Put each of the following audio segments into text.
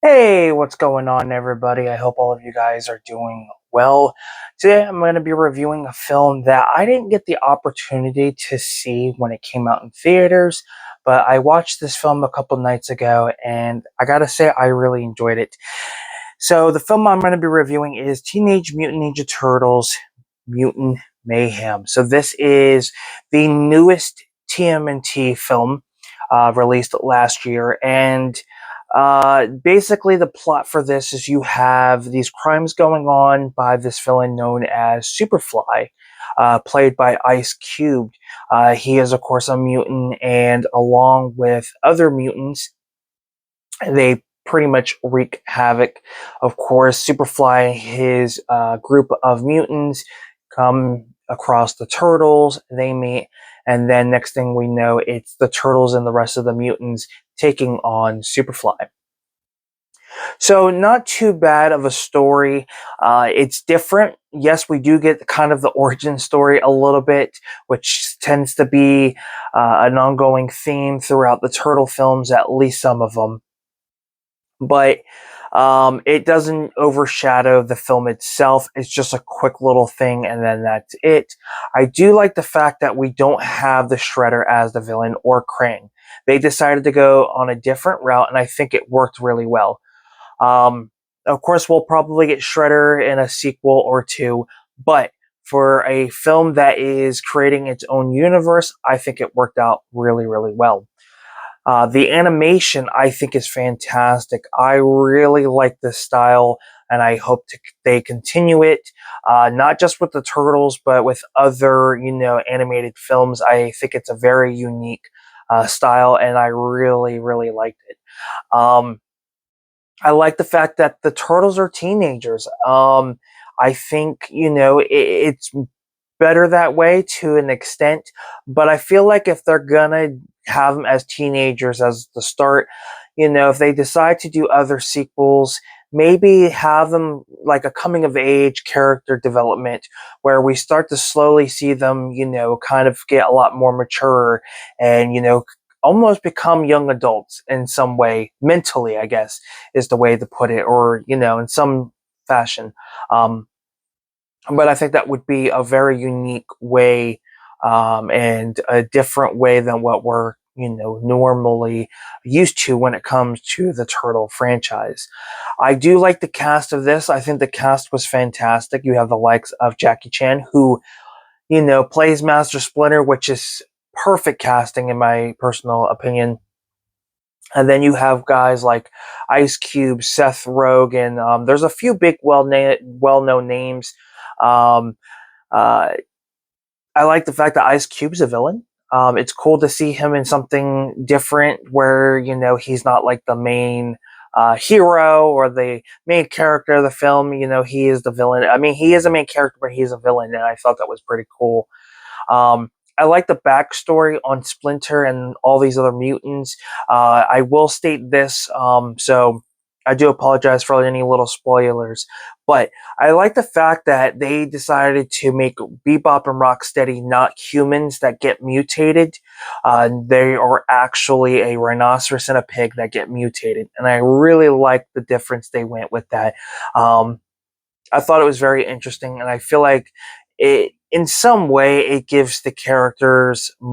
Hey, what's going on, everybody? I hope all of you guys are doing well. Today, I'm going to be reviewing a film that I didn't get the opportunity to see when it came out in theaters, but I watched this film a couple nights ago, and I gotta say, I really enjoyed it. So, the film I'm going to be reviewing is Teenage Mutant Ninja Turtles Mutant Mayhem. So, this is the newest TMNT film released last year, and basically, the plot for this is you have these crimes going on by this villain known as Superfly, played by Ice Cube. He is, of course, a mutant, and along with other mutants, they pretty much wreak havoc. Of course, Superfly, his group of mutants, come across the turtles, they meet, and then next thing we know, it's the turtles and the rest of the mutants taking on Superfly. So not too bad of a story. It's different. Yes, we do get kind of the origin story a little bit, which tends to be an ongoing theme throughout the Turtle films, at least some of them. But it doesn't overshadow the film itself. It's just a quick little thing, and then that's it. I do like the fact that we don't have the Shredder as the villain or Krang. They decided to go on a different route, and I think it worked really well. Um, of course, we'll probably get Shredder in a sequel or two, but for a film that is creating its own universe, I think it worked out really, really well. The animation, I think, is fantastic. I really like this style, and I hope they continue it, not just with the Turtles, but with other, animated films. I think it's a very unique style, and I really, really liked it. Um, I like the fact that the turtles are teenagers. I think, it's better that way to an extent, but I feel like if they're gonna have them as teenagers as the start, if they decide to do other sequels, maybe have them like a coming of age character development where we start to slowly see them, kind of get a lot more mature and, almost become young adults in some way, mentally, I guess, is the way to put it, or, in some fashion. Um, but I think that would be a very unique way and a different way than what we're normally used to when it comes to the Turtle franchise. I do like the cast of this. I think the cast was fantastic. You have the likes of Jackie Chan, who plays Master Splinter, which is perfect casting in my personal opinion. And then you have guys like Ice Cube, Seth Rogen. There's a few big, well-known names. Um, uh, I like the fact that Ice Cube's a villain. It's cool to see him in something different, where he's not like the main hero or the main character of the film. He is the villain. I mean, he is a main character, but he's a villain, and I thought that was pretty cool. Um, I like the backstory on Splinter and all these other mutants. I will state this, so I do apologize for any little spoilers, but I like the fact that they decided to make Bebop and Rocksteady not humans that get mutated. They are actually a rhinoceros and a pig that get mutated, and I really like the difference they went with that. I thought it was very interesting, and I feel like in some way, it gives the characters a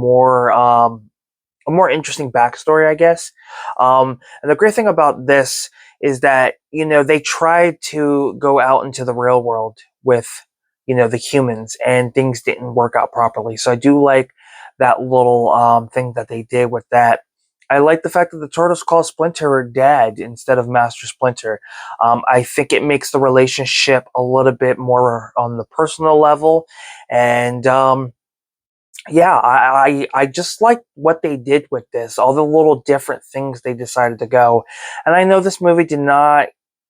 more interesting backstory, I guess. And the great thing about this is that they tried to go out into the real world with the humans, and things didn't work out properly. So I do like that little thing that they did with that. I like the fact that the turtles call Splinter Dad instead of Master Splinter. I think it makes the relationship a little bit more on the personal level, and yeah, I just like what they did with this, all the little different things they decided to go. And I know this movie did not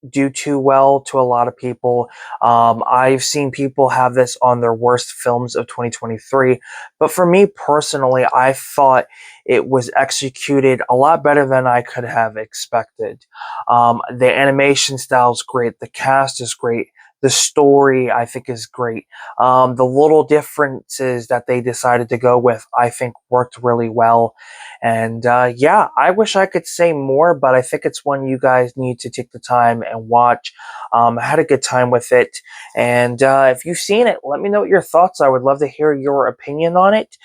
do too well to a lot of people. I've seen people have this on their worst films of 2023, but for me personally, I thought it was executed a lot better than I could have expected. The animation style is great, the cast is great, The story, I think, is great. The little differences that they decided to go with, I think, worked really well. And yeah, I wish I could say more, but I think it's one you guys need to take the time and watch. I had a good time with it. And if you've seen it, let me know what your thoughts are. I would love to hear your opinion on it.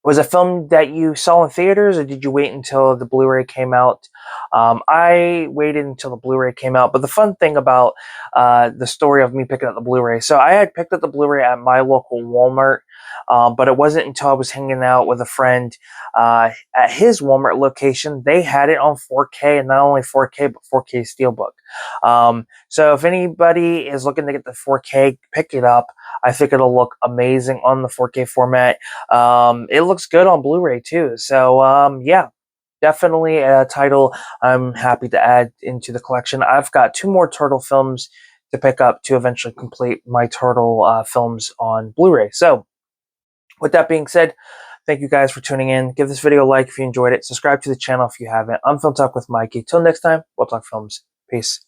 Was it a film that you saw in theaters, or did you wait until the Blu-ray came out? I waited until the Blu-ray came out. But the fun thing about the story of me picking up the Blu-ray, so I had picked up the Blu-ray at my local Walmart, but it wasn't until I was hanging out with a friend at his Walmart location. They had it on 4K, and not only 4K, but 4K Steelbook. So if anybody is looking to get the 4K, pick it up. I think it'll look amazing on the 4K format. It looks good on Blu-ray too. So yeah, definitely a title I'm happy to add into the collection. I've got 2 more Turtle films to pick up to eventually complete my Turtle films on Blu-ray. So with that being said, thank you guys for tuning in. Give this video a like if you enjoyed it. Subscribe to the channel if you haven't. I'm Film Talk with Mikey. Till next time, we'll talk films. Peace.